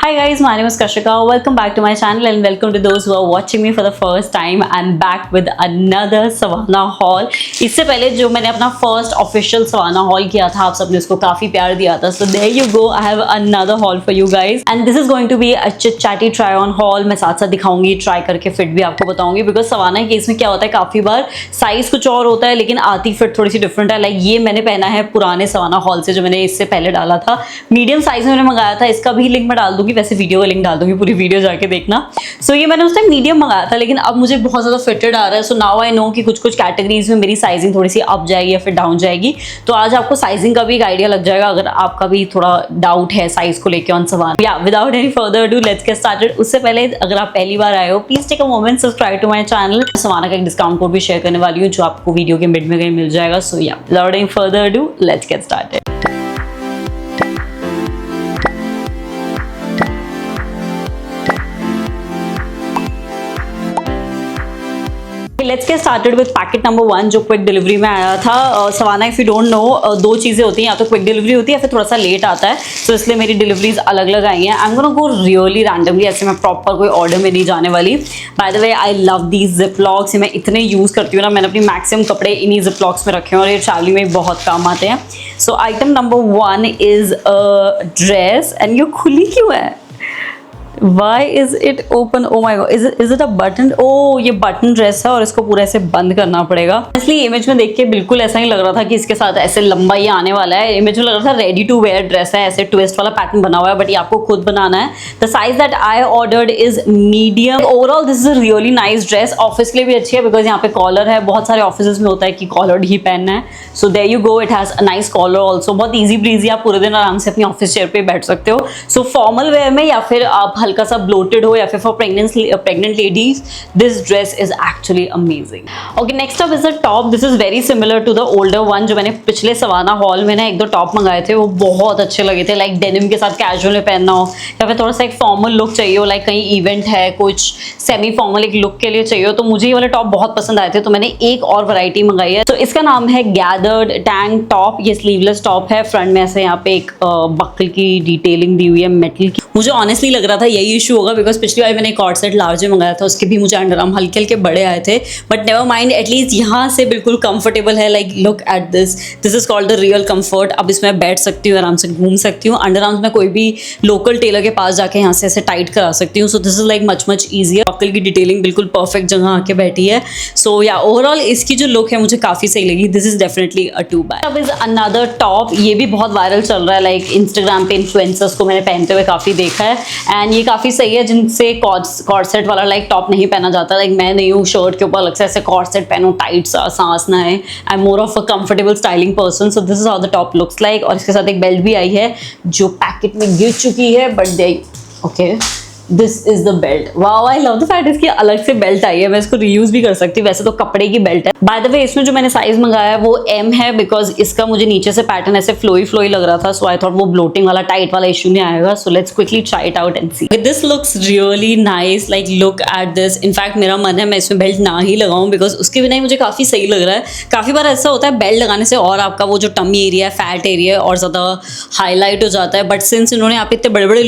Hi guys, my name is Kashika. Welcome back to my channel and welcome to those who are watching me for the first time. I'm back with another Savana haul. इससे पहले जो मैंने अपना first official Savana haul किया था, आप सबने उसको काफी प्यार दिया था. So there you go. I have another haul for you guys. And this is going to be a chit chatty try on haul. मैं साथ साथ दिखाऊंगी, try करके fit भी आपको बताऊंगी. Because Savana के केस में क्या होता है, काफी बार size कुछ और होता है लेकिन आती fit थोड़ी सी different है. Like ये मैंने पहना है पुराने Savana haul से जो मैंने इससे पहले डाला था. Medium size में मैंने मंगाया था. इसका भी लिंक मैं डाल दूंगी, वैसे वीडियो का लिंक डाल दूंगी, पूरी वीडियो जाके देखना. सो ये मैंने उस टाइम मीडियम मंगाया था लेकिन अब मुझे बहुत ज़्यादा फिटेड आ रहा है. सो नाउ आई नो कि कुछ कुछ कैटेगरीज में मेरी साइजिंग थोड़ी सी अप जाएगी या फिर डाउन जाएगी. तो आज आपको साइजिंग का भी एक आइडिया लग जाएगा अगर आपका भी थोड़ा डाउट है साइज को लेकर on Savana. Yeah without any further do let's get started. उससे पहले अगर आप पहली बार आए हो please take a moment subscribe to my channel. Savana का एक डिस्काउंट कोड भी शेयर करने वाली हूँ जो आपको वीडियो के मिड में कहीं मिल जाएगा. So yeah without any further do let's get started. Let's get started with packet number 1 जो क्विक डिलीवरी में आया था. Savana if you don't know दो चीज़ें होती हैं, या तो क्विक डिलीवरी होती है या फिर थोड़ा सा लेट आता है. तो इसलिए मेरी डिलीवरीज अलग अलग आई हैं. I am gonna go really randomly, ऐसे मैं प्रॉपर कोई ऑर्डर में नहीं जाने वाली. By the way I love these ziplocks. मैं इतने यूज़ करती हूँ ना, मैंने अपनी मैक्सिमम कपड़े इन्हीं जिपलॉक्स में रखे हैं और ये ट्रैवलिंग में बहुत काम आते हैं. So item number 1 is a dress. And ये खुली क्यों है? Why is it open? Oh my god, is it a button? Oh, ये बटन ड्रेस है और इसको पूरा ऐसे बंद करना पड़ेगा. इसलिए इमेज में देख के बिल्कुल ऐसा ही लग रहा था कि इसके साथ ऐसे लंबा ये आने वाला है. इमेज में लग रहा था रेडी टू वेयर ड्रेस है, ऐसे ट्विस्ट वाला पैटर्न बना हुआ है, बट ये आपको खुद बनाना है. The size that I ordered is medium. Overall this is a really nice dress. Office के लिए भी अच्छी है बिकॉज यहाँ पे कॉलर है. बहुत सारे ऑफिस में होता है कि कॉलर ही पहनना है. So there you go, it has a nice collar also. बहुत ईजी ब्रीजी, आप पूरे दिन आराम से अपनी ऑफिस चेयर पे बैठ सकते हो. सो फॉर्मल वेयर में या फिर आप हल्का सा ब्लोटेड हो या फिर for pregnant ladies this dress is actually amazing. Okay, next up is a top. This is very similar to the older one जो मैंने पिछले सवाना हॉल में ना एक दो टॉप मंगाए थे, वो बहुत अच्छे लगे थे. लाइक डेनिम के साथ कैजुअल में पहनना हो या फिर थोड़ा सा एक फॉर्मल लुक चाहिए हो, लाइक कहीं इवेंट है, कुछ सेमी फॉर्मल एक लुक के लिए चाहिए हो, तो मुझे ये वाले टॉप बहुत पसंद आए थे. तो मैंने एक और वैरायटी मंगाई है. तो इसका नाम है गैदर्ड टैंक टॉप. ये स्लीवलेस टॉप है. फ्रंट में ऐसे यहाँ पे एक बक्ल की डिटेलिंग दी हुई है मेटल की. मुझे ऑनेस्टली लग रहा था यही इशू होगा बिकॉज पिछली बार मैंने कॉर्ड सेट लार्ज मंगाया था, उसके भी मुझे अंडर आर्म हल्के हल्के बड़े आए थे. बट नेवर माइंड, एटलीस्ट यहाँ से बिल्कुल कंफर्टेबल है. Like look at this, this is called the real comfort. अब इसमें बैठ सकती हूँ, आराम से घूम सकती हूँ. अंडर आर्म्स में कोई भी लोकल टेलर के पास जाके यहाँ से ऐसे टाइट करा सकती हूँ. So this is like much easier. Buckle की डिटेलिंग बिल्कुल परफेक्ट जगह आके बैठी है. सो या ओवरऑल इसकी जो लुक है मुझे काफ़ी सही लगी. This is definitely a 2 buy. अब इज अनदर टॉप. ये भी बहुत वायरल चल रहा है. लाइक इंस्टाग्राम पे इन्फ्लुएंसर्स को मैंने पहनते हुए काफ़ी देखा है एंड ये काफ़ी सही है जिनसे कॉर्ड सेट वाला लाइक टॉप नहीं पहना जाता. लाइक मैं नहीं हूँ शर्ट के ऊपर अलग से ऐसे कॉर्ड सेट पहनूँ, टाइट सा सांस ना है. I am more of a comfortable styling person. So this is how the top looks like. और इसके साथ एक बेल्ट भी आई है जो पैकेट में गिर चुकी है, but they okay this is the belt. Wow, I love the fact इसकी अलग से बेल्ट आई है. मैं इसको रीयूज भी कर सकती हूँ. वैसे तो कपड़े की बेल्ट है. बाय द वे इसमें जो मैंने साइज मंगाया है वो M है बिकॉज इसका मुझे नीचे से पैटर्न ऐसे फ्लोई लग रहा था. सो आई थॉट वो ब्लोटिंग वाला टाइट वाला इशू नहीं आएगा. So let's quickly try it out and see. This looks really nice. Like look at this. In fact मेरा मन है मैं इसमें बेल्ट ना ही लगाऊं बिकॉज उसके बिना ही मुझे काफ़ी सही लग रहा है. काफ़ी बार ऐसा होता है बेल्ट लगाने से और आपका वो जो टमी एरिया है, फैट एरिया और ज़्यादा हाईलाइट हो जाता है. बट सिंस इन्होंने यहाँ पे इतने बड़े बड़े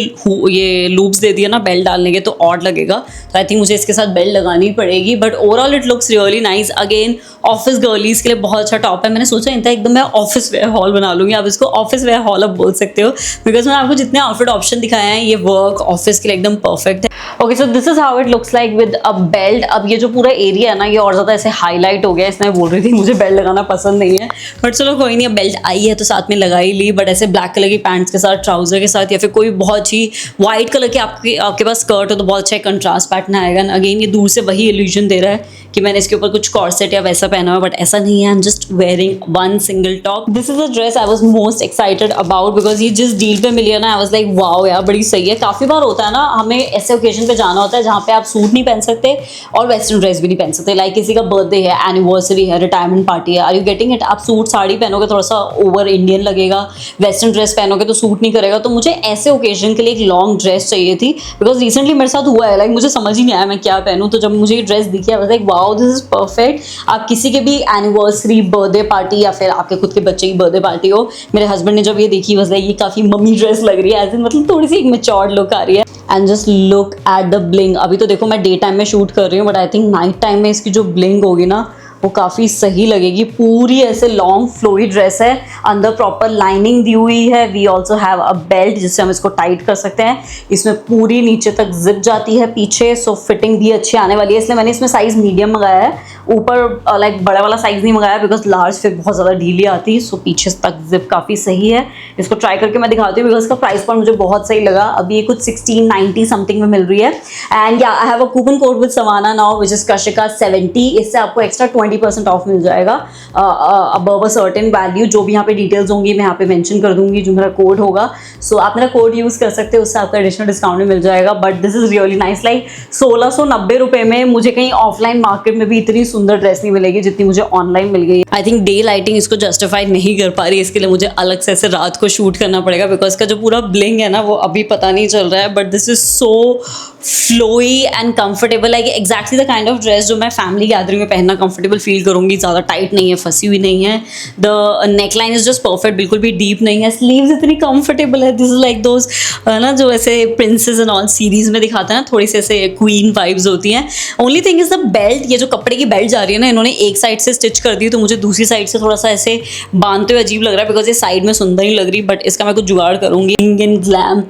ये लूप्स दे दिए ना बेल्ट डालने के, तो ऑड लगेगा. तो आई थिंक मुझे इसके साथ बेल्ट लगानी पड़ेगी. But overall it looks really nice. Again office girlies के लिए बहुत अच्छा टॉप है. मैंने सोचा इनका एकदम मैं ऑफिस वेयर हॉल बना लूँगी. आप इसको ऑफिस वेयर हॉल अब बोल सकते हो बिकॉज मैंने आपको जितने आउटफिट ऑप्शन दिखाए हैं ये वर्क ऑफिस के लिए एकदम परफेक्ट है. Okay, so this is how it looks like with a belt. अब ये जो पूरा एरिया है ना ये और ज़्यादा ऐसे हाईलाइट हो गया. इसमें बोल रही थी मुझे बेल्ट लगाना पसंद नहीं है, बट चलो कोई नहीं. अब बेल्ट आई है तो साथ में लगा ही ली. बट ऐसे ब्लैक कलर की पैंट्स के साथ, ट्राउजर के साथ या फिर कोई बहुत ही व्हाइट कलर की आपके पास स्कर्ट हो तो बहुत अच्छा कंट्रास्ट पैटर्न आएगा. अगेन ये दूर से वही इल्यूजन दे रहा है कि मैंने इसके ऊपर कुछ कॉर्सेट या वैसा पहना हुआ, बट ऐसा नहीं है. I am just wearing one single top. This is a dress I was most excited about because ये जिस डील पे मिली है ना, आई वाज लाइक वाओ यार बड़ी सही है. काफ़ी बार होता है ना हमें ऐसे ओकेजन पे जाना होता है जहाँ पे आप सूट नहीं पहन सकते और वेस्टर्न ड्रेस भी नहीं पहन सकते. लाइक किसी का बर्थडे है, एनिवर्सरी है, रिटायरमेंट पार्टी है. Are you getting it? आप सूट साड़ी पहनोगे थोड़ा सा ओवर इंडियन लगेगा. वेस्टर्न ड्रेस पहनोगे तो सूट नहीं करेगा. तो मुझे ऐसे ओकेजन के लिए एक लॉन्ग ड्रेस चाहिए थी बिकॉज रिसेंटली मेरे साथ हुआ है, लाइक मुझे समझ ही नहीं आया मैं क्या पहनूं, तो जब मुझे ये ड्रेस दिखी I was like wow this is perfect. आप किसी के भी एनिवर्सरी, बर्थडे पार्टी या फिर आपके खुद के बच्चे की बर्थडे पार्टी हो, मेरे हस्बैंड ने जब ये देखी वाज लाइक ये काफी मम्मी ड्रेस लग रही है, एज इन मतलब थोड़ी सी एक मैच्योर्ड लुक आ रही है। And just look at the bling. अभी तो देखो मैं डे टाइम में शूट कर रही हूँ, but I think night time में इसकी जो ब्लिंग होगी ना वो काफ़ी सही लगेगी। पूरी ऐसे लॉन्ग फ्लोई ड्रेस है, अंदर प्रॉपर लाइनिंग दी हुई है। We also have a belt जिससे हम इसको टाइट कर सकते हैं। इसमें पूरी नीचे तक जिप जाती है पीछे, सो फिटिंग भी अच्छी आने वाली है, इसलिए मैंने इसमें साइज़ मीडियम मंगाया है। ऊपर लाइक बड़ा वाला साइज़ नहीं मंगाया बिकॉज लार्ज फिर बहुत ज़्यादा ढीली आती है, सो पीछे तक जिप काफ़ी सही है। इसको ट्राई करके मैं दिखाती हूँ बिकॉज इसका प्राइस पॉइंट मुझे बहुत सही लगा। अभी ये कुछ 1690 समथिंग में मिल रही है। एंड या I have a coupon code with Savana now which is Kashika 70। इससे आपको एक्स्ट्रा 20% ऑफ मिल जाएगा अबव अ सर्टेन वैल्यू। जो भी यहाँ पे डिटेल्स होंगी मैं यहाँ पे मेंशन कर दूंगी, जो मेरा कोड होगा। सो आप मेरा कोड यूज़ कर सकते हो, उससे आपका एडिशनल डिस्काउंट भी मिल जाएगा। But this is really nice, like 1690 रुपये में मुझे कहीं ऑफलाइन मार्केट में भी इतनी सुंदर ड्रेस नहीं मिलेगी जितनी मुझे ऑनलाइन मिल गई। आई थिंक डे लाइटिंग इसको जस्टिफाई नहीं कर पा रही, इसके लिए मुझे अलग से ऐसे रात को शूट करना पड़ेगा बिकॉज इसका जो पूरा ब्लिंग है ना वो अभी पता नहीं चल रहा है। But this is so flowy and comfortable, like exactly the kind of dress जो मैं फैमिली गैदरिंग में पहनना कंफर्टेबल फील करूंगी। ज़्यादा टाइट नहीं है, फंसी हुई नहीं है। The neckline is just perfect, बिल्कुल भी डीप नहीं है। स्लीव्स इतनी कंफर्टेबल है। दिस इज लाइक दोज ना जो ऐसे प्रिंसेस एंड ऑल सीरीज में दिखाते हैं ना, थोड़ी सी ऐसे क्वीन वाइब्स होती हैं। Only thing is the belt, ये जो कपड़े की बेल्ट जा रही है ना, इन्होंने एक साइड से स्टिच कर दी, तो मुझे दूसरी साइड से थोड़ा सा ऐसे बांधते हुए अजीब लग रहा है बिकॉज ये साइड में सुंदर नहीं लग रही। बट इसका मैं कुछ जुगाड़ करूंगी। इंडियन ग्लैम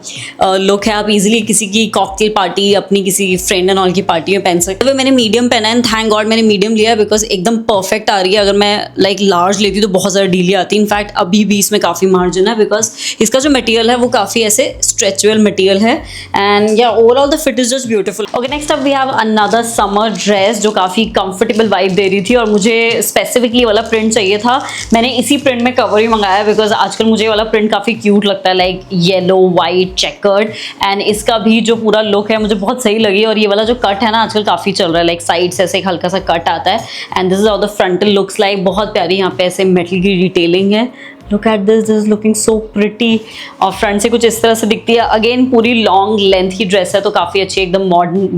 लुक है, आप इजीली किसी की कॉकटेल पार्टी, अपनी किसी फ्रेंड एंड ऑल की पार्टी में पहन सकते हो। मैंने मीडियम पहना है, थैंक गॉड मैंने मीडियम लिया बिकॉज एकदम परफेक्ट आ रही है। अगर मैं लाइक लार्ज लेती तो बहुत ज़्यादा ढीली आती। इनफैक्ट अभी भी इसमें काफ़ी मार्जिन है बिकॉज इसका जो मटेरियल है वो काफ़ी ऐसे स्ट्रेचुअल मटेरियल है। And yeah overall the fit is just beautiful. Okay, next up we have another summer dress जो काफ़ी कंफर्टेबल वाइब दे रही थी और मुझे स्पेसिफिकली वाला प्रिंट चाहिए था। मैंने इसी प्रिंट में कवर ही मंगाया बिकॉज आजकल मुझे वाला प्रिंट काफ़ी क्यूट लगता है, like yellow white checkered. And इसका भी जो पूरा लुक है मुझे बहुत सही लगी। और ये वाला जो कट है ना आजकल काफ़ी चल रहा है, लाइक साइड से ऐसे एक हल्का सा कट आता है। And this is how the frontal looks like. बहुत प्यारी यहाँ पे ऐसे मेटल की डिटेलिंग है। Look at this is looking so pretty. और फ्रंट से कुछ इस तरह से दिखती है। अगेन पूरी लॉन्ग लेंथ की ड्रेस है तो काफ़ी अच्छी, एकदम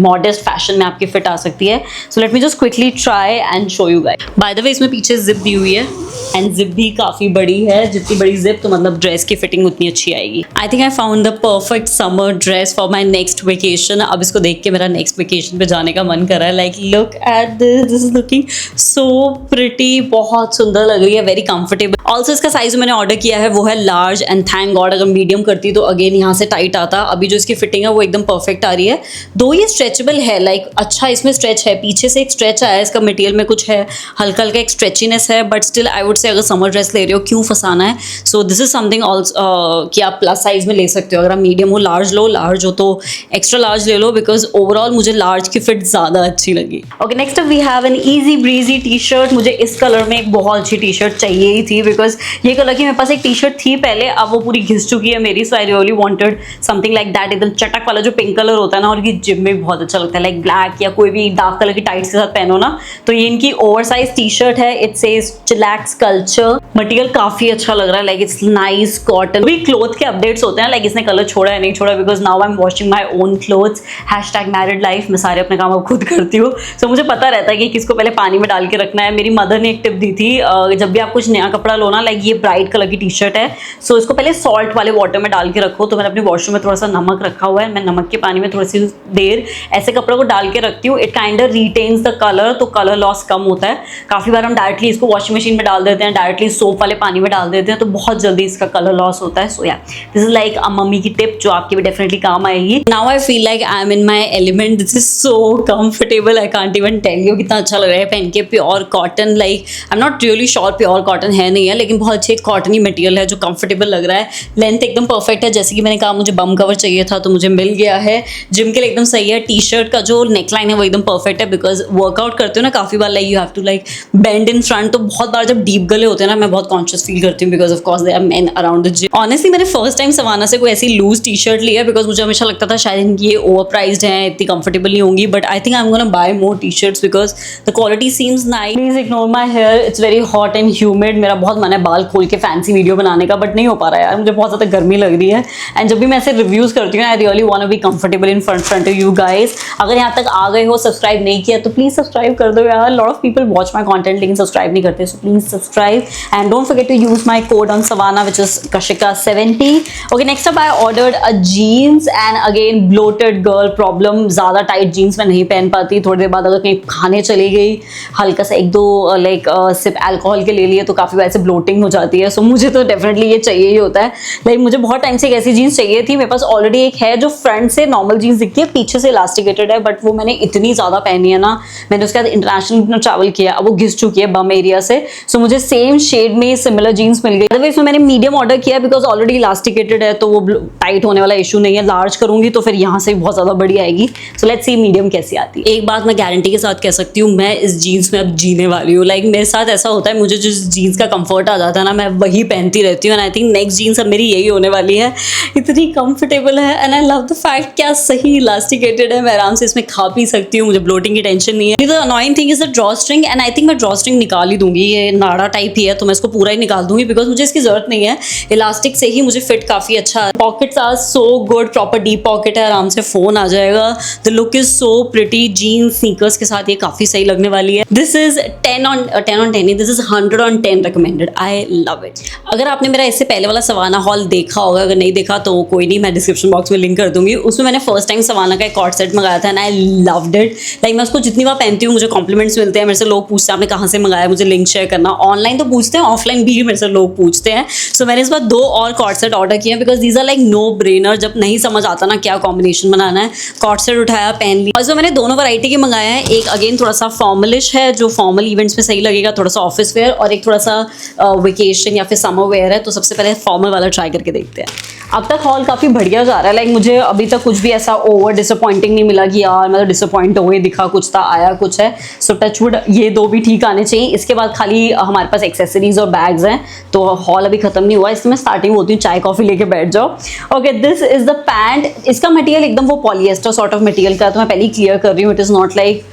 मॉडर्न फैशन में आपकी फिट आ सकती है। So let me just quickly try and show you guys. Bye the वे इसमें पीछे जिप दी हुई है एंड जिप भी काफ़ी बड़ी है। जितनी बड़ी जिप तो मतलब ड्रेस की फिटिंग उतनी अच्छी आएगी। आई think I found the perfect summer dress for my next vacation. अब इसको देख के मेरा नेक्स्ट वेकेशन पे जाने का मन कर रहा है। Like look at this is looking so pretty, बहुत सुंदर लग रही है, वेरी कंफर्टेबल। ऑल्सो इसका साइज मैंने ऑर्डर किया है वो है लार्ज। एंड थैंक गॉड अगर मीडियम करती तो अगेन यहाँ से टाइट आता। अभी जो इसकी फिटिंग है वो एकदम परफेक्ट आ रही है। दो ये स्ट्रेचेबल है, लाइक अच्छा इसमें स्ट्रेच है, पीछे से एक स्ट्रेच आया है, इसका मटेरियल में कुछ है, हल्का हल्का एक स्ट्रेचीनेस है। But still I would say अगर समर ड्रेस ले रहे हो क्यों फंसाना है। सो दिस इज समथिंग ऑल्सो कि आप प्लस साइज में ले सकते हो। अगर आप मीडियम हो, लार्ज लो, लार्ज हो तो एक्स्ट्रा लार्ज ले लो बिकॉज ओवरऑल मुझे लार्ज की फिट ज़्यादा अच्छी लगी। Okay, next up we have an easy breezy T shirt. मुझे इस कलर में एक बहुत अच्छी टी शर्ट चाहिए ही थी बिकॉज ये कलर की मेरे पास एक टी शर्ट थी पहले, अब वो पूरी घिस चुकी है मेरी। So I really wanted something like that, एकदम चटक वाला जो पिंक कलर होता है ना, और ये जिम में भी बहुत अच्छा लगता है, लाइक ब्लैक या कोई भी डार्क कलर की टाइट्स के साथ पहनो ना। तो ये इनकी ओवर साइज टी शर्ट है। It says chillax culture. Material काफी अच्छा लग रहा है, लाइक इट्स नाइस कॉटन। भी क्लोथ के अपडेट्स होते हैं, लाइक इसने कलर छोड़ा है नहीं छोड़ा, because now I am washing my own clothes. #Married life, मैं सारे अपने काम अब खुद करती हूँ। सो मुझे पता रहता है कि किसको पहले पानी में डाल के रखना है। मेरी मदर ने एक टिप दी थी, जब भी आप कुछ नया कपड़ा लो ना, लाइक ये ब्राइट कलर की टी शर्ट है, सो इसको पहले सॉल्ट वाले वाटर में डाल के रखो। तो मैंने अपने वॉशरूम में थोड़ा सा नमक रखा हुआ है, मैं नमक के पानी में थोड़ी सी देर ऐसे कपड़ों को डाल के रखती हूँ। It kind of retains the colour, तो कलर लॉस कम होता है। काफ़ी बार हम डायरेक्टली इसको वॉशिंग मशीन में डाल देते हैं, डायरेक्टली सोप वाले पानी में डाल देते हैं, तो बहुत जल्दी इसका कलर लॉस होता है। So yeah this is like a mummy की टिप जो आपकी भी डेफिनेटली काम आएगी। Now I feel like I am in my element. This is so comfortable, I can't even tell you कितना अच्छा लग रहा है पहन के। Pure cotton, like I am not really sure pure cotton है नहीं है, लेकिन बहुत अच्छे कॉटनी मटेरियल है जो कंफर्टेबल लग रहा है। लेंथ एकदम परफेक्ट है, जैसे कि मैंने कहा मुझे बम कवर चाहिए था तो मुझे मिल गया है। जिम के लिए एकदम सही है। टी शर्ट का जो नेकलाइन है वो एकदम परफेक्ट है बिकॉज वर्कआउट करते हो ना काफ़ी बार, like you have to like bend in front, तो बहुत बार जब डीप गले होते हैं ना मैं बहुत कॉन्शियस फील करती हूँ because of course there are men around the gym. Honestly मैंने फर्स्ट टाइम सवाना से कोई ऐसी लूज टी शर्ट लिया बिकॉज मुझे हमेशा लगता था शायद इनकी ये ओवर प्राइस्ड है, इतनी कंफर्टेबल नहीं होंगी। But I think I am gonna buy more T shirts because the quality seems nice. Please ignore my hair, it's very hot and humid. मेरा बहुत मन है बाल खोल के फैंसी वीडियो बनाने का, बट नहीं हो पा रहा है यार, मुझे बहुत ज़्यादा गर्मी लग रही है। एंड जब भी मैं ऐसे रिव्यूज़ करती हूँ, I really want to be comfortable in front of you guys. अगर यहाँ तक आ गए हो, सब्सक्राइब नहीं किया तो प्लीज़ सब्सक्राइब कर दो यार। Lot of people watch my content लेकिन सब्सक्राइब नहीं करते, so please subscribe and don't forget to use my code on Savana which is Kashika70. Okay, next up I ordered a jeans and again bloated girl problem. ज़्यादा tight jeans मैं नहीं पहन पाती, थोड़ी देर बाद अगर कहीं खाने चली गई, हल्का सा एक दो लाइक सिप अल्कोहल के ले लिए तो काफ़ी वैसे ब्लोटिंग हो जाती है। सो मुझे तो डेफिनेटली ये चाहिए ही होता है। लाइक मुझे बहुत टाइम से एक ऐसी जीन्स चाहिए थी। मेरे पास ऑलरेडी एक है जो फ्रंट से नॉर्मल जीन्स दिखती है, पीछे से इलास्टिकेटेड है, बट वो मैंने इतनी ज़्यादा पहनी है ना, मैंने उसके बाद इंटरनेशनल ट्रैवल किया, अब वो घिस चुकी है बम एरिया से। सो मुझे सेम शेड में सिमिलर जीन्स मिल गई। अदरवाइज इसमें मैंने मीडियम ऑर्डर किया बिकॉज ऑलरेडी इलास्टिकेटेड है, तो वो टाइट होने वाला इशू नहीं है। लार्ज करूंगी तो फिर यहाँ से बहुत ज़्यादा बड़ी आएगी। सो लेट्स सी मीडियम कैसी आती है। एक बात मैं गारंटी के साथ कह सकती हूँ, मैं इस जीन्स में अब जीने वाली हूँ। लाइक मेरे साथ ऐसा होता है, मुझे जिस जीन्स का कंफर्ट आ जाता है ना, मैं वही पहनती रहती हूँ। And I think next jeans अब मेरी यही होने वाली है। इतनी कंफर्टेबल है and I love the fact क्या सही इलास्टिकेटेड है। मैं आराम से इसमें खा पी सकती हूँ, मुझे ब्लोटिंग की टेंशन नहीं है। The annoying thing is the draw string and I think मैं ड्रॉ स्ट्रिंग निकाल ही दूंगी। ये नाड़ा टाइप ही है तो मैं इसको पूरा ही निकाल दूंगी बिकॉज मुझे इसकी जरूरत नहीं है। इलास्टिक से ही मुझे फिट काफी अच्छा है। Pockets are so good, proper deep pocket है, आराम से फोन आ जाएगा। The look is so pretty. Jeans sneakers के साथ ये काफी सही लगने वाली है। This is 10 on 10, this is 100 on 10 recommended. I love it. अगर आपने मेरा इससे पहले वाला सवाना हॉल देखा होगा, अगर नहीं देखा तो कोई नहीं, मैं डिस्क्रिप्शन बॉक्स में लिंक कर दूंगी। उसमें मैंने फर्स्ट टाइम सवाना का एक कॉर्ड सेट मंगाया था and I loved it. Like मैं उसको जितनी बार पहनती हूँ मुझे कॉम्प्लीमेंट्स मिलते हैं। मेरे से लोग पूछते हैं आपने कहाँ से मंगाया, मुझे लिंक शेयर करना। ऑनलाइन तो पूछते हैं, ऑफलाइन भी मेरे से लोग पूछते हैं। सो मैंने इस बार 2 और कॉर्ड सेट ऑर्डर किए हैं because these are like no brainer. जब नहीं समझ आता ना क्या कॉम्बिनेशन बनाना है, कॉर्ड सेट उठाया, पहन लिया। और जो मैंने दोनों वैरायटी के मंगाया है, एक अगेन थोड़ा सा फॉर्मलिश है जो फॉर्मल इवेंट्स में सही लगेगा, थोड़ा सा ऑफिस वेयर, और एक थोड़ा सा वेकेशन या फिर समर वेयर है। तो सबसे पहले फॉर्मल वाला ट्राई करके देखते हैं। अब तक हॉल काफ़ी बढ़िया जा रहा है। लाइक मुझे अभी तक कुछ भी ऐसा ओवर डिसअपॉइंटिंग नहीं मिला कि यार मैं तो डिसअपॉइंट हो गई, दिखा कुछ था आया कुछ है। सो टचवुड ये 2 भी ठीक आने चाहिए। इसके बाद खाली हमारे पास एक्सेसरीज और बैग्स हैं, तो हॉल अभी खत्म नहीं हुआ। इसमें स्टार्टिंग होती है, चाय कॉफी लेके बैठ जाओ। Okay, this is the pant. इसका मटेरियल एकदम वो पॉलिएस्टर सॉर्ट ऑफ मटेरियल का, तो मैं पहले ही क्लियर कर रही हूँ। इट इज़ नॉट लाइक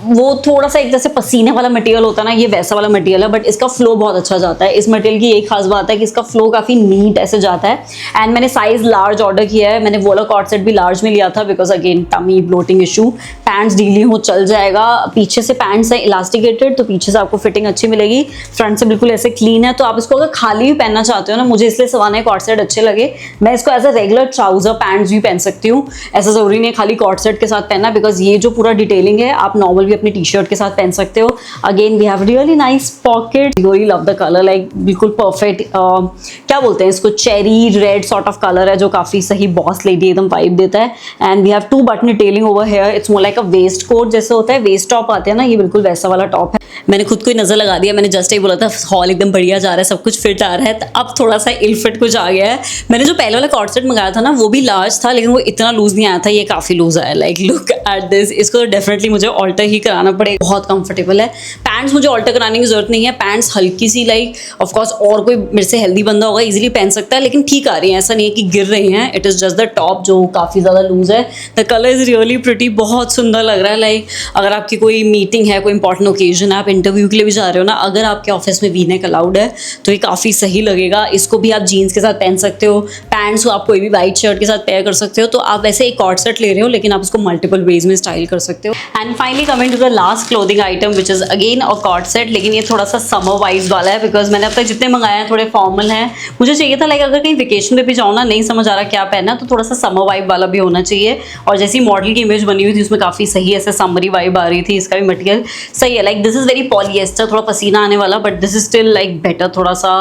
वो थोड़ा सा एक जैसे पसीने वाला मटेरियल होता है ना, ये वैसा वाला मटेरियल है, बट इसका फ्लो बहुत अच्छा जाता है। इस मटेरियल की एक खास बात है कि इसका फ्लो काफ़ी नीट ऐसे जाता है। एंड मैंने साइज लार्ज ऑर्डर किया है। मैंने वो वाला कॉर्ड सेट भी लार्ज में लिया था because again tummy bloating issue. Pants ढीली हो चल जाएगा। पीछे से पैंट्स है इलास्टिकेटेड, तो पीछे से आपको फिटिंग अच्छी मिलेगी। फ्रंट से बिल्कुल ऐसे क्लीन है, तो आप इसको अगर खाली भी पहनना चाहते हो ना, मुझे इसलिए सवाना कॉर्ड सेट अच्छे लगे। मैं इसको as a regular trouser pants भी पहन सकती हूँ। ऐसा जरूरी नहीं है खाली कॉर्ड सेट के साथ पहनना, बिकॉज ये जो पूरा डिटेलिंग है आप नॉर्मल भी अपनी टी शर्ट के साथ पहन सकते हो। Again we have really nice pocket. Really love the colour, like बिल्कुल परफेक्ट क्या बोलते हैं इसको, cherry red sort of colour है जो काफी सही बॉस लेडी एकदम वाइब देता है। And we have 2 button detailing over here. It's more like a waistcoat जैसे होता है, वेस्ट टॉप आते हैं ना, ये बिल्कुल वैसा वाला टॉप है। मैंने खुद को ही नजर लगा दिया। मैंने जस्ट ही बोला था हॉल एकदम बढ़िया जा रहा है, सब कुछ फिट आ रहा है, तो अब थोड़ा सा इल फिट कुछ आ गया है। मैंने जो पहले वाला कॉर्ड सेट मंगाया था ना, वो भी लार्ज था लेकिन वो इतना लूज नहीं आया था। ये काफी लूज आया। Like look at this. इसको तो डेफिनेटली मुझे ऑल्टर ही कराना पड़ेगा। बहुत कंफर्टेबल है। पैंट्स मुझे ऑल्टर कराने की जरूरत नहीं है। पैंट्स हल्की सी लाइक ऑफ कोर्स और कोई मेरे से हेल्दी बंदा होगा इजीली पहन सकता है, लेकिन ठीक आ रही है, ऐसा नहीं है कि गिर रही हैं। It is just the top जो काफी ज्यादा लूज है। The colour is really pretty, बहुत सुंदर लग रहा है। लाइक अगर आपकी कोई मीटिंग है, कोई इंपॉर्टेंट ओकेजन है, आप इंटरव्यू के लिए भी जा रहे हो ना, अगर आपके ऑफिस में वी-नेक अलाउड है तो ये काफी सही लगेगा। इसको भी आप जीन्स के साथ पहन सकते हो। पैंट्स को आप कोई भी वाइट शर्ट के साथ पेयर कर सकते हो। तो आप वैसे एक कॉर्ड सेट ले रहे हो लेकिन आप इसको मल्टीपल वेज में स्टाइल कर सकते हो। And finally coming to the last clothing item which is again a co-ord set, लेकिन ये थोड़ा सा समर वाइज वाला है बिकॉज मैंने अब तक जितने मंगाए हैं थोड़े फॉर्मल हैं। मुझे चाहिए था लाइक अगर कहीं वेकेशन पे भी जाऊँ ना, नहीं समझ आ रहा क्या पहनना, तो थोड़ा सा समर वाइब वाला भी होना चाहिए। और जैसी मॉडल की इमेज बनी हुई थी उसमें काफी सही ऐसे समरी वाइब आ रही थी। इसका भी मटेरियल सही है। Like this is very polyester, थोड़ा पसीना आने वाला, but this is still like better. थोड़ा सा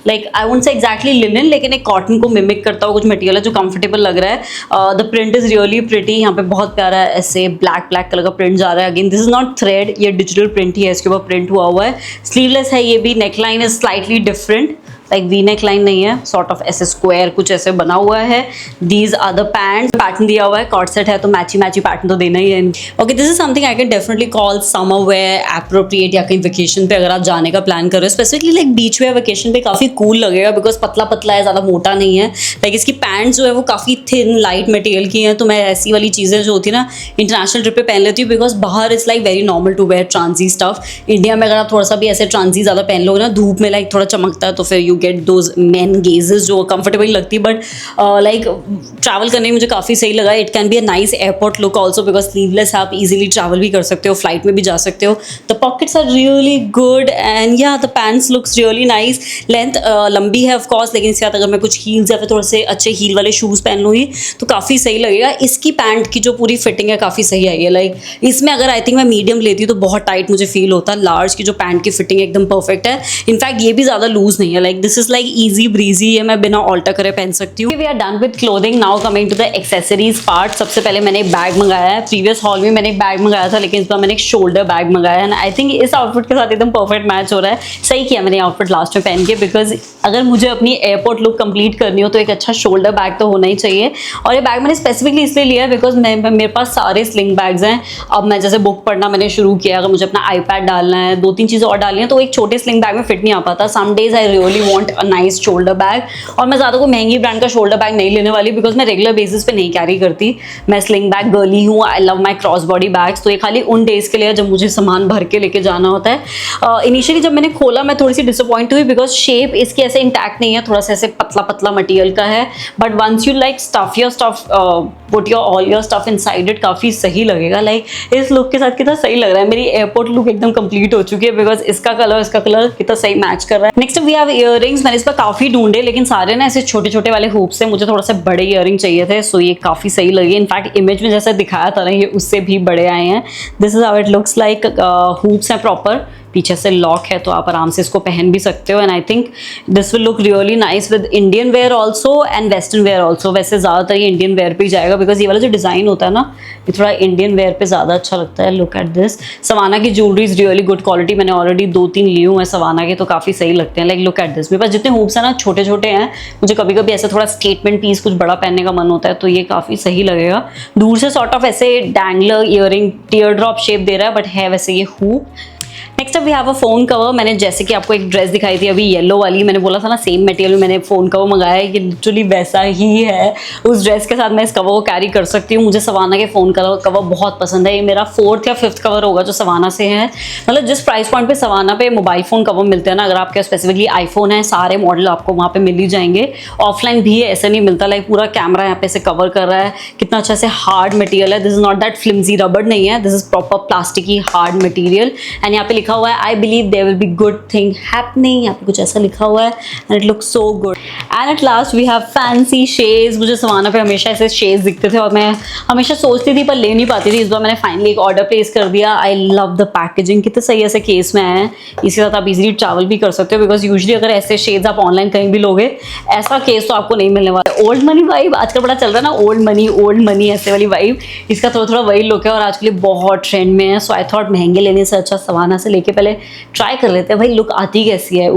like I won't say exactly linen, लेकिन एक कॉटन को मिमिक करता हुआ कुछ मटेरियल है जो कंफर्टेबल लग रहा है। The print is really pretty. यहाँ पे बहुत प्यारा ऐसे ब्लैक कलर का प्रिंट जा रहा है। Again this is not thread, ये डिजिटल प्रिंट ही है, इसके ऊपर प्रिंट हुआ है। स्लीवलेस है ये भी। Neckline is slightly different, like V neck line नहीं है, सॉर्ट ऑफ ऐसे स्क्वायर कुछ ऐसे बना हुआ है। These are the pants. Pattern दिया हुआ है, कॉर्ड सेट है तो मैची पैटर्न तो देना ही है। Okay, this is something I can definitely call summer wear appropriate, या कहीं वेकेशन पे अगर आप जाने का प्लान कर रहे हो, specifically like beachwear vacation पे काफी कूल लगेगा बिकॉज पतला है, ज्यादा मोटा नहीं है। लाइक इसकी पैंट्स जो है वो काफ़ी थिन लाइट मटेरियल की हैं, तो मैं ऐसी वाली चीज़ें जो होती है ना इंटरनेशनल ट्रिप पे पहन लेती हूँ, बिकॉज बाहर it's like very normal to wear trancy stuff. India में अगर आप थोड़ा सा भी ऐसे ट्रांसी ज़्यादा पहन लो ना, धूप में लाइक थोड़ा चमकता है, तो फिर you get those man gauges जो कंफर्टेबल लगती है। बट लाइक ट्रैवल करने में मुझे काफ़ी सही लगा। It can be a nice airport look also, because sleeveless आप इजीली ट्रैवल भी कर सकते हो, फ्लाइट में भी जा सकते हो। The pockets are really good and yeah the pants looks really nice. Length लंबी है ऑफकोर्स, लेकिन इसके साथ अगर मैं कुछ हील्स या फिर थोड़े से अच्छे हील वाले शूज़ पहन लूँगी तो काफ़ी सही लगेगा। इसकी पैंट की जो पूरी फिटिंग है काफ़ी सही आई है। लाइक इसमें अगर आई थिंक मैं मीडियम लेती तो बहुत टाइट मुझे फील होता। लार्ज की जो पैंट की फिटिंग एकदम परफेक्ट है। इनफैक्ट ये भी ज़्यादा लूज नहीं है, like this is like easy breezy है, मैं बिना ऑल्टर करे पहन सकती हूँ। We are done with clothing, now coming to the accessories part. सबसे पहले मैंने एक बैग मंगाया है। प्रीवियस हॉल में मैंने एक बैग मंगाया था, लेकिन इस बार मैंने एक शोल्डर बैग मंगाया है। आई थिंक इस आउटफिट के साथ एकदम परफेक्ट मैच हो रहा है। सही किया मैंने आउटफिट लास्ट में पहन के, बिकॉज अगर मुझे अपनी एयरपोर्ट लुक कंप्लीट करनी हो तो एक अच्छा शोल्डर बैग तो होना ही चाहिए। और ये बैग मैंने स्पेसिफिकली इसलिए लिया है बिकॉज मेरे पास सारे स्लिंग बैग्स हैं। अब मैं जैसे बुक पढ़ना मैंने शुरू किया, अगर मुझे अपना आईपैड डालना है, 2-3 चीज़ें और डालनी है, तो एक छोटे स्लिंग बैग में फिट नहीं आ पाता। Some days I really want a nice shoulder bag. और मैं ज़्यादा कोई महंगी ब्रांड का शोल्डर बैग नहीं लेने वाली, बिकॉज मैं रेगुलर बेसिस पे नहीं कैरी करती। मैं स्लिंग बैग गर्ली हूँ, I love my cross body bags. तो ये खाली उन डेज के लिए जब मुझे सामान भर के लेके जाना होता है। इनिशियली जब मैंने खोला मैं थोड़ी सी डिसअपॉइंट हुई, बिकॉज शेप इसकी ऐसे इंटैक्ट नहीं है, थोड़ा सा ऐसे पतला पतला मटेरियल का है। But once you like stuff your stuff, put your all your stuff inside it, काफ़ी सही लगेगा। लाइक इस लुक के साथ कितना सही लग रहा है। मेरी एयरपोर्ट लुक एकदम कंप्लीट हो चुकी है, बिकॉज इसका कलर कितना सही मैच कर रहा है। Next we have earrings. मैंने इस पर काफ़ी ढूंढे, लेकिन सारे ना ऐसे छोटे छोटे वाले हुप्स से, मुझे थोड़ा सा बड़े इयररिंग चाहिए थे। सो ये काफ़ी सही लगे। इनफैक्ट इमेज में जैसा दिखाया था ना, ये उससे भी बड़े आए हैं। This is how it looks like. Hoops हैं प्रॉपर, पीछे से लॉक है, तो आप आराम से इसको पहन भी सकते हो। And I think this will look really nice with Indian were also and western were also. वैसे ज़्यादातर ये इंडियन वेयर पे ही जाएगा, बिकॉज ये वाला जो डिज़ाइन होता है ना, ये थोड़ा इंडियन वेयर पे ज़्यादा अच्छा लगता है। Look at this. सवाना की jewellery is really good quality. मैंने ऑलरेडी 2-3 ली हूँ सवाना के, तो काफ़ी सही लगते हैं। Like look at this. मेरे पास जितने हुप्स हैं ना छोटे छोटे हैं, मुझे कभी कभी ऐसे थोड़ा स्टेटमेंट पीस कुछ बड़ा पहनने का मन होता है, तो ये काफ़ी सही लगेगा। दूर से सॉर्ट ऑफ ऐसे dangler earring teardrop shape दे रहा है, बट है वैसे ये हुप। नेक्स्ट अब we have a phone cover. मैंने जैसे कि आपको एक ड्रेस दिखाई थी अभी येलो वाली, मैंने बोला था ना सेम मटेरियल में मैंने फोन कवर मंगाया है, ये लिटरली वैसा ही है। उस ड्रेस के साथ मैं इस कवर को कैरी कर सकती हूँ। मुझे सवाना के फोन कवर बहुत पसंद है। ये मेरा 4th या 5th कवर होगा जो सवाना से है। मतलब जिस प्राइस पॉइंट पे सवाना पे मोबाइल फोन कवर मिलते हैं ना, अगर आपके स्पेसिफिकली आईफोन है, सारे मॉडल आपको वहाँ पे मिल ही जाएंगे। ऑफलाइन भी ऐसे नहीं मिलता। लाइक पूरा कैमरा यहाँ पे से कवर कर रहा है, कितना अच्छा से हार्ड मटेरियल है। This is not that flimsy रबड़ नहीं है, this is proper plasticky hard material. And यहाँ पे लिखा हुआ है I believe there will be good thing happening, यहाँ पे कुछ ऐसा लिखा हुआ है and it looks so good. And at last we have fancy shades. मुझे सवाना पे हमेशा ऐसे shades दिखते थे और मैं हमेशा सोचती थी पर ले नहीं पाती थी। इस बार मैंने फाइनली एक ऑर्डर प्लेस कर दिया। I love the packaging, कितने सही ऐसे केस में आए हैं। इसके साथ आप इजीली ट्रैवल भी कर सकते हो, बिकॉज यूजली अगर ऐसे शेड्स आप ऑनलाइन कहीं भी लोगे, ऐसा केस तो आपको नहीं मिलने वाला। ओल्ड मनी वाइब आजकल बड़ा चल रहा है ना, ओल्ड मनी ऐसे वाली वाइब, इसका थोड़ा थोड़ा वही लुक है और आजकल बहुत ट्रेंड में है। सो आई थॉट महंगे लेने से अच्छा सवाना से लेके पहले ट्राई कर लेते हैं भाई लुक आती कैसी है।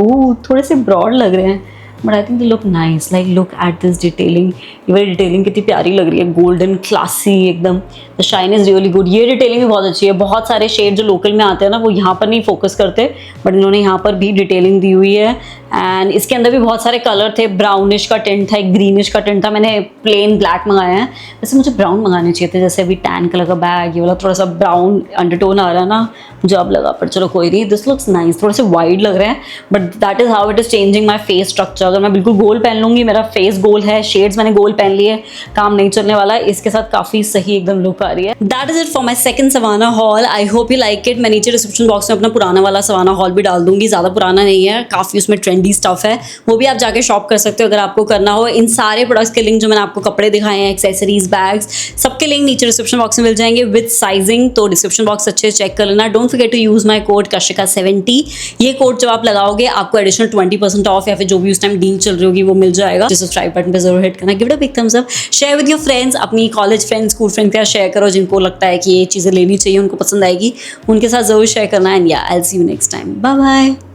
थोड़े से ब्रॉड लग रहे हैं, but I think they look nice. Like look at this detailing, ये वाली डिटेलिंग कितनी प्यारी लग रही है, गोल्डन क्लासी एकदम। The shine is really good. ये डिटेलिंग भी बहुत अच्छी है। बहुत सारे शेड जो लोकल में आते हैं ना, वो यहाँ पर नहीं फोकस करते, बट इन्होंने यहाँ पर भी डिटेलिंग दी हुई है। एंड इसके अंदर भी बहुत सारे कलर थे। ब्राउनिश का टिंट था, एक ग्रीनिश का टिंट था। मैंने प्लेन ब्लैक मंगाया है। वैसे मुझे ब्राउन मंगाने चाहिए थे, जैसे अभी टैन कलर का बैग, ये वाला थोड़ा सा ब्राउन अंडरटोन आ रहा है ना, मुझे अब लगा, पर चलो कोई नहीं। This looks nice. थोड़े से वाइड लग रहे हैं, but that is how it is changing my face structure. अगर मैं बिल्कुल गोल पहन लूंगी, मेरा फेस गोल है, शेड्स मैंने गोल पहन लिए, काम नहीं चलने वाला। इसके साथ काफी सही एकदम लुक आ रही है। That is it for my second Savana haul. I hope you like it. मैं नीचे डिस्क्रिप्शन बॉक्स में अपना पुराना वाला सवाना हॉल भी डाल दूंगी। ज्यादा पुराना नहीं है, काफी उसमें ट्रेंडी स्टफ है, वो भी आप जाके शॉप कर सकते हो अगर आपको करना हो। इन सारे प्रोडक्ट्स के लिंक जो मैंने आपको कपड़े दिखाए हैं, एक्सेसरीज, बैग्स, सबके लिंक नीचे डिस्क्रिप्शन बॉक्स में मिल जाएंगे विद साइजिंग। तो डिस्क्रिप्शन बॉक्स अच्छे से चेक कर लेना। Don't forget to use my code KASHIKA70। ये कोड जब आप लगाओगे आपको एडिशनल 20% ऑफ या फिर जो भी उस टाइम डील चल रही होगी वो मिल जाएगा। सब्सक्राइब बटन पे जरूर हिट करना, give it a big thumbs up, share with your friends, अपनी कॉलेज फ्रेंड्स, स्कूल फ्रेंड्स के साथ शेयर करो जिनको लगता है कि ये चीज़ें लेनी चाहिए, उनको पसंद आएगी, उनके साथ जरूर शेयर करना। एंड या I will see you next time. Bye bye.